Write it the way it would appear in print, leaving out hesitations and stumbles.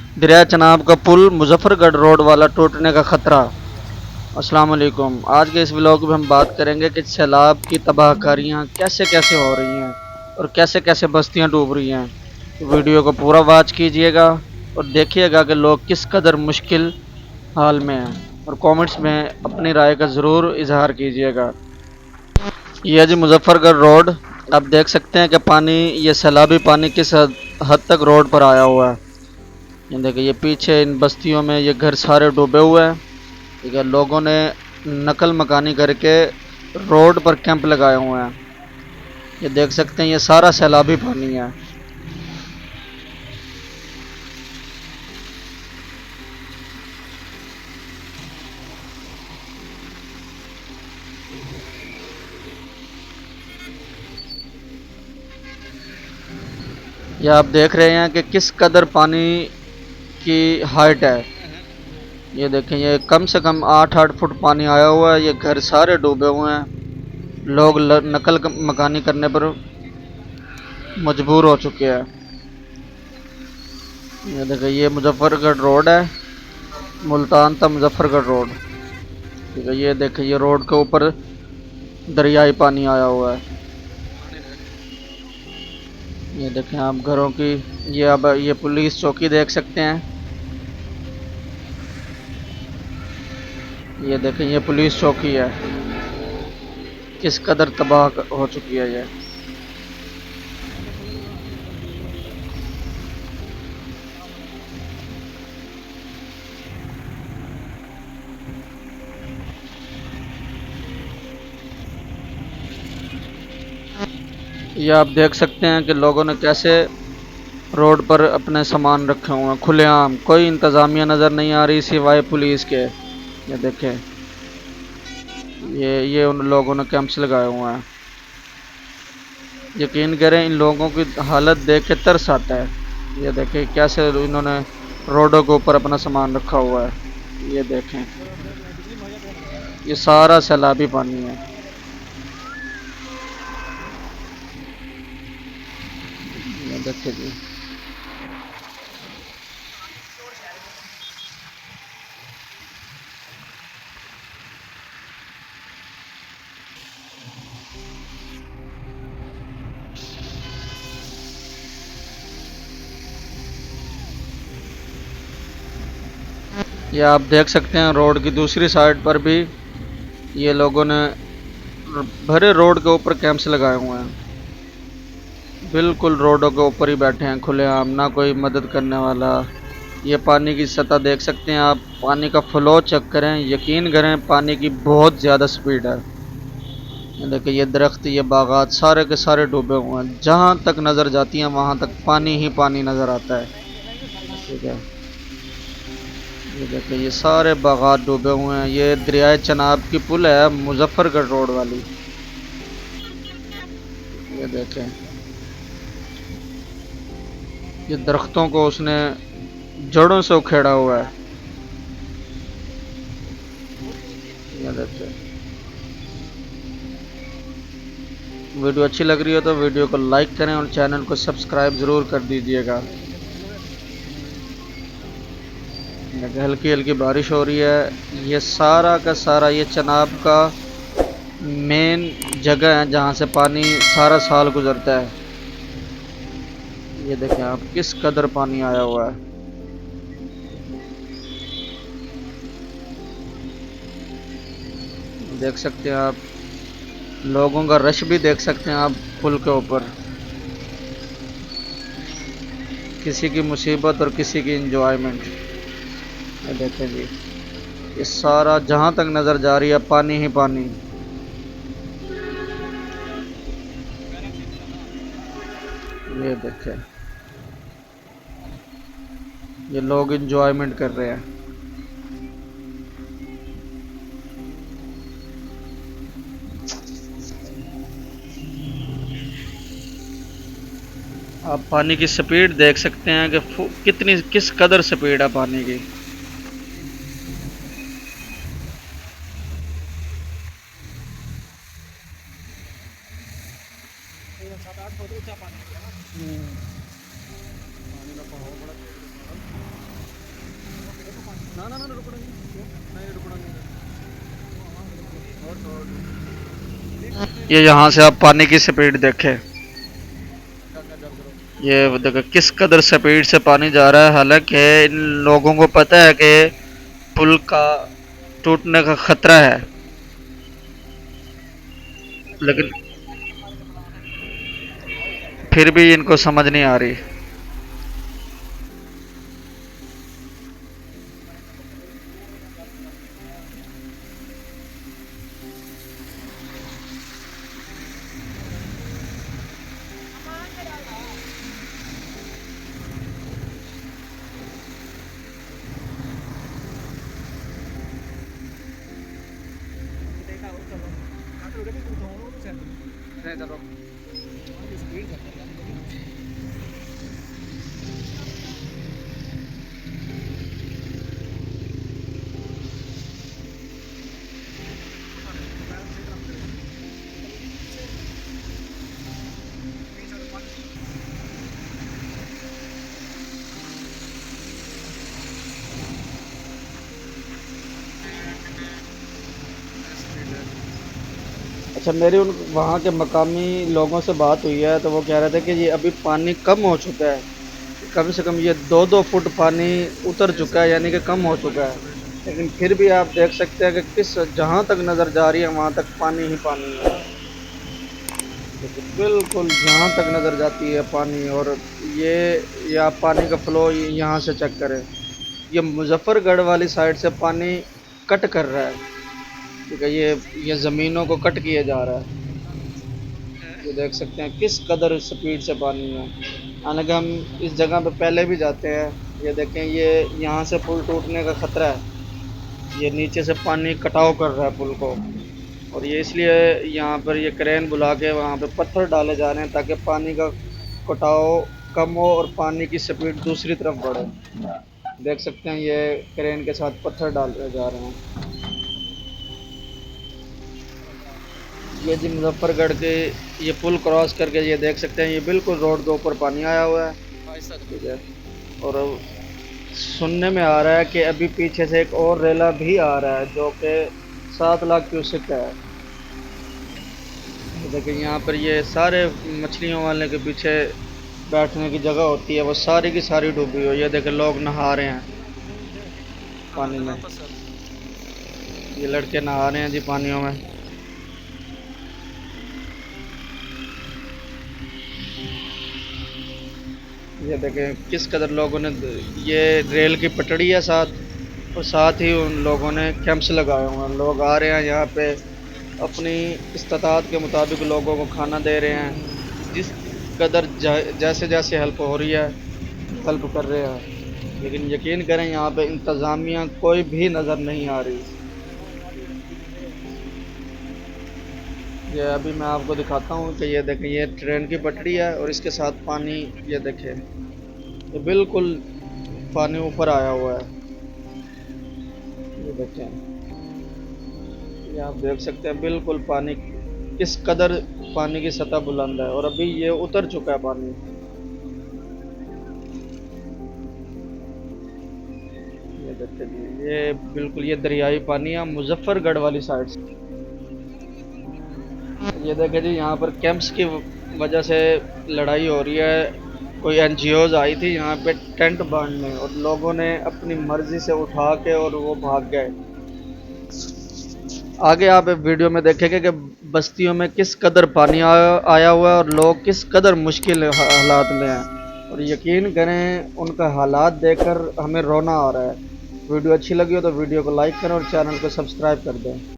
दरिया चनाब का पुल मुजफ्फरगढ़ रोड वाला टूटने का खतरा। अस्सलाम वालेकुम। आज के इस व्लॉग में हम बात करेंगे कि सैलाब की तबाहकारियाँ कैसे कैसे हो रही हैं और कैसे कैसे बस्तियाँ डूब रही हैं। तो वीडियो को पूरा वॉच कीजिएगा और देखिएगा कि लोग किस कदर मुश्किल हाल में हैं, और कमेंट्स में अपनी राय का ज़रूर इजहार कीजिएगा। यह जी मुजफ्फरगढ़ रोड, आप देख सकते हैं कि पानी, ये सैलाबी पानी किस हद तक रोड पर आया हुआ है। ये देखिए, ये पीछे इन बस्तियों में ये घर सारे डूबे हुए हैं। ठीक है, लोगों ने नकल मकानी करके रोड पर कैंप लगाए हुए हैं। ये देख सकते हैं, ये सारा सैलाबी पानी है। ये आप देख रहे हैं कि किस कदर पानी की हाइट है। ये देखें, ये कम से कम 8-8 फुट पानी आया हुआ है। ये घर सारे डूबे हुए हैं। लोग नकल मकानी करने पर मजबूर हो चुके हैं। ये देखें, ये मुजफ्फरगढ़ रोड है, मुल्तान था मुजफ्फरगढ़ रोड। ठीक है, ये देखें, ये रोड के ऊपर दरियाई पानी आया हुआ है। ये देखें आप घरों की, ये अब ये पुलिस चौकी देख सकते हैं। ये देखें, ये पुलिस चौकी है। किस कदर तबाह हो चुकी है ये। ये आप देख सकते हैं कि लोगों ने कैसे रोड पर अपने सामान रखे हुए हैं खुलेआम। कोई इंतज़ामिया नज़र नहीं आ रही सिवाय पुलिस के। ये देखें, ये उन लोगों ने कैंप्स लगाए हुए हैं। यकीन करें, इन लोगों की हालत देख के तरस आता है। ये देखें कैसे इन्होंने रोडों के ऊपर अपना सामान रखा हुआ है। ये देखें, ये सारा सैलाबी पानी है। ये देखें जी। ये आप देख सकते हैं, रोड की दूसरी साइड पर भी ये लोगों ने भरे रोड के ऊपर कैंप्स लगाए हुए हैं। बिल्कुल रोडों के ऊपर ही बैठे हैं खुलेआम, ना कोई मदद करने वाला। ये पानी की सतह देख सकते हैं आप, पानी का फ्लो चेक करें, यकीन करें पानी की बहुत ज़्यादा स्पीड है। ये देखिए, ये दरख्त, ये बागात सारे के सारे डूबे हुए हैं। जहाँ तक नज़र जाती है वहाँ तक पानी ही पानी नज़र आता है। ठीक है, ये देखिए, ये सारे बागात डूबे हुए हैं। ये दरियाए चनाब की पुल है मुजफ्फरगढ़ रोड वाली। ये देखें, ये दरख्तों को उसने जड़ों से उखेड़ा हुआ है। ये देखें, वीडियो अच्छी लग रही हो तो वीडियो को लाइक करें और चैनल को सब्सक्राइब ज़रूर कर दीजिएगा। हल्की हल्की बारिश हो रही है। ये सारा का सारा ये चनाब का मेन जगह है जहाँ से पानी सारा साल गुजरता है। ये देखें आप, किस कदर पानी आया हुआ है। देख सकते हैं आप, लोगों का रश भी देख सकते हैं आप पुल के ऊपर। किसी की मुसीबत और किसी की इंजॉयमेंट। ये देखें जी, ये सारा जहाँ तक नज़र जा रही है पानी ही पानी। ये देखें, ये लोग इंजॉयमेंट कर रहे हैं। आप पानी की स्पीड देख सकते हैं कि कितनी किस कदर स्पीड है पानी की। ये यहाँ से आप पानी की स्पीड देखें। ये देखो किस कदर स्पीड से पानी जा रहा है। हालांकि इन लोगों को पता है कि पुल का टूटने का खतरा है, लेकिन फिर भी इनको समझ नहीं आ रही। अच्छा, मेरी उन वहाँ के मकामी लोगों से बात हुई है तो वो कह रहे थे कि ये अभी पानी कम हो चुका है। कम से कम ये 2-2 फुट पानी उतर चुका है, यानी कि कम हो चुका है। लेकिन फिर भी आप देख सकते हैं कि किस जहाँ तक नज़र जा रही है वहाँ तक पानी ही पानी है। देखिए, बिल्कुल जहाँ तक नज़र जाती है पानी। और ये ये आप पानी का फ्लो यहाँ से चेक करें। ये मुजफ्फरगढ़ वाली साइड से पानी कट कर रहा है। ठीक है, ये ज़मीनों को कट किया जा रहा है। ये देख सकते हैं किस कदर स्पीड से पानी है। हालांकि हम इस जगह पे पहले भी जाते हैं। ये देखें, ये यहाँ से पुल टूटने का खतरा है। ये नीचे से पानी कटाव कर रहा है पुल को, और ये इसलिए यहाँ पर ये क्रेन बुला के वहाँ पे पत्थर डाले जा रहे हैं ताकि पानी का कटाव कम हो और पानी की स्पीड दूसरी तरफ बढ़े। देख सकते हैं ये क्रेन के साथ पत्थर डाले जा रहे हैं। ये जी मुजफ्फरगढ़ के ये पुल क्रॉस करके ये देख सकते हैं, ये बिल्कुल रोड के ऊपर पानी आया हुआ है। ठीक है, और सुनने में आ रहा है कि अभी पीछे से एक और रेला भी आ रहा है जो कि 7 लाख क्यूसेक है। तो देखिए यहाँ पर ये सारे मछलियों वाले के पीछे बैठने की जगह होती है, वो सारी की सारी डूबी हुई है। ये देखिए लोग नहा रहे हैं पानी में। ये लड़के नहा रहे हैं जी पानियों में। ये देखें किस कदर लोगों ने, ये रेल की पटड़ी है साथ, और साथ ही उन लोगों ने कैंप्स लगाए हुए हैं। लोग आ रहे हैं यहाँ पे अपनी इस्तात के मुताबिक लोगों को खाना दे रहे हैं। जिस कदर जैसे जैसे हेल्प हो रही है हेल्प कर रहे हैं, लेकिन यकीन करें यहाँ पे इंतज़ामिया कोई भी नज़र नहीं आ रही। ये अभी मैं आपको दिखाता हूँ कि ये देखें, ये ट्रेन की पटड़ी है और इसके साथ पानी। ये देखें, ये बिल्कुल पानी ऊपर आया हुआ है। ये देखें, ये आप देख सकते हैं बिल्कुल पानी किस कदर पानी की सतह बुलंद है, और अभी ये उतर चुका है पानी। ये देखें जी, ये बिल्कुल ये दरियाई पानी है मुजफ्फरगढ़ वाली साइड से। ये देखें जी, यहाँ पर कैंप्स की वजह से लड़ाई हो रही है। कोई एनजीओज आई थी यहाँ पे टेंट बांधने, और लोगों ने अपनी मर्जी से उठा के और वो भाग गए। आगे आप वीडियो में देखेंगे कि बस्तियों में किस कदर पानी आया हुआ है और लोग किस कदर मुश्किल हालात में हैं। और यकीन करें उनका हालात देखकर हमें रोना आ रहा है। वीडियो अच्छी लगी हो तो वीडियो को लाइक करें और चैनल को सब्सक्राइब कर दें।